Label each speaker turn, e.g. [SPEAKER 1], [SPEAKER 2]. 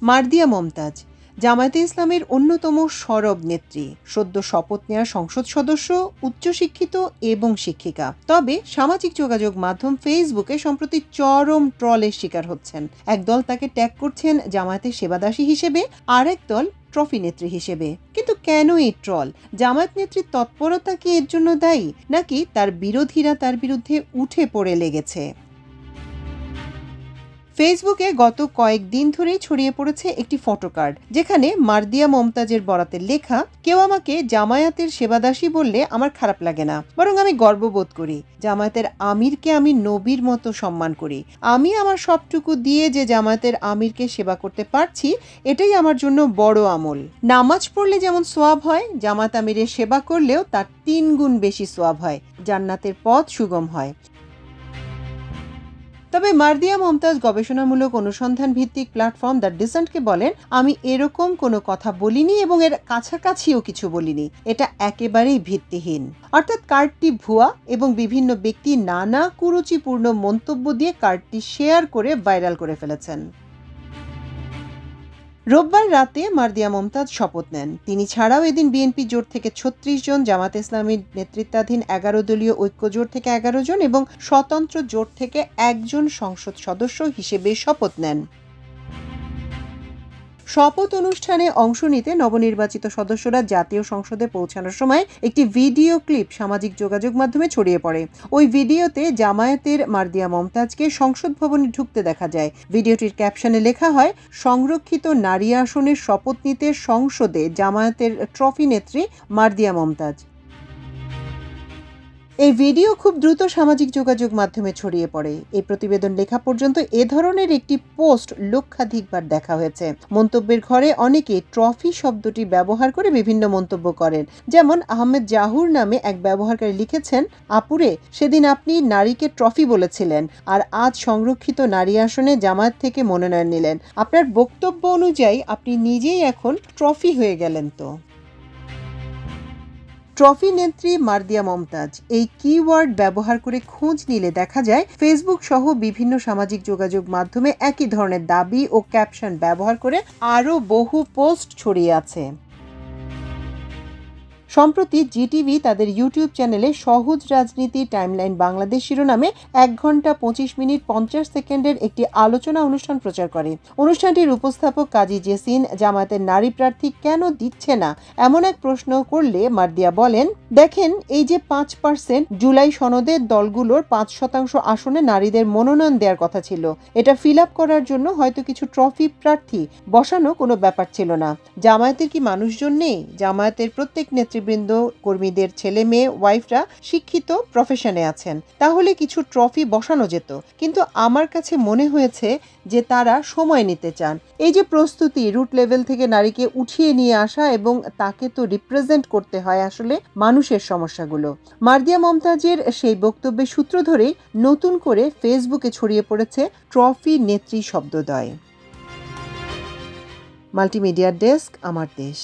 [SPEAKER 1] মার্দিয়া মমতাজ জামায়াতে ইসলামের অন্যতম সরব নেত্রী, সদ্য শপথ নেওয়া সংসদ সদস্য, উচ্চশিক্ষিত এবং শিক্ষিকা। তবে সামাজিক যোগাযোগ মাধ্যম ফেসবুকে সম্প্রতি চরম ট্রলের শিকার হচ্ছেন। একদল তাকে ট্যাগ করছেন জামায়াতের সেবাদাসী হিসেবে, আরেক দল ট্রফি নেত্রী হিসেবে। কিন্তু কেন এই ট্রল? জামায়াত নেত্রীর তৎপরতা কি এর জন্য দায়ী, নাকি তার বিরোধীরা তার বিরুদ্ধে উঠে পড়ে লেগেছে? ফেসবুকে গত কয়েকদিন ধরেই ছড়িয়ে পড়েছে একটি ফটোকার্ড, যেখানে মার্দিয়া মমতাজের বরাতে লেখা, কেউ আমাকে জামায়াতের সেবাদাসী বললে আমার খারাপ লাগে না, বরং আমি গর্ববোধ করি। জামায়াতের আমিরকে আমি নবীর মতো সম্মান করি। আমি আমার সবটুকু দিয়ে যে জামায়াতের আমিরকে সেবা করতে পারছি, এটাই আমার জন্য বড় আমল। নামাজ পড়লে যেমন সোয়াব হয়, জামায়াত আমিরের সেবা করলেও তার 3 গুণ বেশি সোয়াব হয়। জান্নাতের পথ সুগম হয়। তবে মার্দিয়া মমতাজ গবেষণামূলক অনুসন্ধান ভিত্তিক প্ল্যাটফর্ম দ্য ডিসেন্টকে বলেন, আমি এরকম কোনো কথা বলিনি এবং এর কাছাকাছিও কিছু বলিনি। এটা একেবারেই ভিত্তিহীন। অর্থাৎ কার্ডটি ভুয়া এবং বিভিন্ন ব্যক্তি নানা কুরুচিপূর্ণ মন্তব্য দিয়ে কার্ডটি শেয়ার করে ভাইরাল করে ফেলেছেন। রোববার রাতে মার্দিয়া মমতাজ শপথ নেন। তিনি ছাড়াও এদিন বিএনপি জোট থেকে ৩৬ জন, জামায়াত ইসলামীর নেতৃত্বাধীন ১১ দলীয় ঐক্য জোট থেকে ১১ জন এবং স্বতন্ত্র জোট থেকে ১ জন সংসদ সদস্য হিসেবে শপথ নেন। শপথ অনুষ্ঠানে অংশ নিতে নবনির্বাচিত সদস্যরা জাতীয় সংসদে পৌঁছানোর সময় একটি ভিডিও ক্লিপ সামাজিক যোগাযোগ মাধ্যমে ছড়িয়ে পড়ে। ওই ভিডিওতে জামায়াতের মার্দিয়া মমতাজকে সংসদ ভবনে ঢুকতে দেখা যায়। ভিডিওটির ক্যাপশনে লেখা হয়, সংরক্ষিত নারী আসনের শপথ নিতে সংসদে জামায়াতের ট্রফি নেত্রী মার্দিয়া মমতাজ। এই ভিডিও খুব দ্রুত সামাজিক যোগাযোগ মাধ্যমে ছড়িয়ে পড়ে। এই প্রতিবেদন লেখা পর্যন্ত এ ধরনের একটি পোস্ট লক্ষাধিকবার দেখা হয়েছে। মন্তব্যের ঘরে অনেকে ট্রফি শব্দটি ব্যবহার করে বিভিন্ন মন্তব্য করেন। যেমন আহমেদ জাহুর নামে এক ব্যবহারকারী লিখেছেন, আপুরে, সেদিন আপনি নারীকে ট্রফি বলেছিলেন, আর আজ সংরক্ষিত নারী আসনে জামায়াত থেকে মনোনয়ন নিলেন। আপনার বক্তব্য অনুযায়ী আপনি নিজেই এখন ট্রফি হয়ে গেলেন। তো ট্রফি নেত্রী মার্দিয়া মমতাজ এই কিওয়ার্ড ব্যবহার করে খোঁজ নিলে দেখা যায়, ফেসবুক সহ বিভিন্ন সামাজিক যোগাযোগ মাধ্যমে একই ধরনের দাবি ও ক্যাপশন ব্যবহার করে আরও বহু পোস্ট ছড়িয়ে আছে। সম্প্রতি জিটিভি তাদের ইউটিউব চ্যানেলে সহজ রাজনীতি টাইমলাইন বাংলাদেশ শিরোনামে 1 ঘন্টা 25 মিনিট 50 সেকেন্ডের একটি আলোচনা অনুষ্ঠান প্রচার করে। অনুষ্ঠানটির উপস্থাপক কাজী জেসিন জামায়াতের নারী প্রার্থী কেন দিচ্ছে না এমন এক প্রশ্ন করলে মার্দিয়া বলেন, দেখেন, এই যে 5% জুলাই সনদে দলগুলোর 5% আসনে নারীদের মনোনয়ন দেওয়ার কথা ছিল, এটা ফিল আপ করার জন্য হয়তো কিছু ট্রফি প্রার্থী বসানো কোনো ব্যাপার ছিল না। জামায়াতের কি মানুষজন নেই? জামায়াতের প্রত্যেক নেতৃবৃন্দ, কর্মীদের ছেলে মেয়ে, ওয়াইফরা শিক্ষিত, প্রফেশনে আছেন। তাহলে কিছু ট্রফি বসানো যেত। কিন্তু আমার কাছে মনে হয়েছে যে তারা সময় নিতে চান। এই যে প্রস্তুতি, রুট লেভেল থেকে নারীকে উঠিয়ে নিয়ে আসা, এবং তাকে তো রিপ্রেজেন্ট করতে হয় আসলে মানুষের সমস্যাগুলো। মার্দিয়া মমতাজের সেই বক্তব্যের সূত্র ধরেই নতুন করে ফেসবুকে ছড়িয়ে পড়েছে ট্রফি নেত্রী শব্দদ্বয়। মাল্টিমিডিয়া ডেস্ক, আমার দেশ।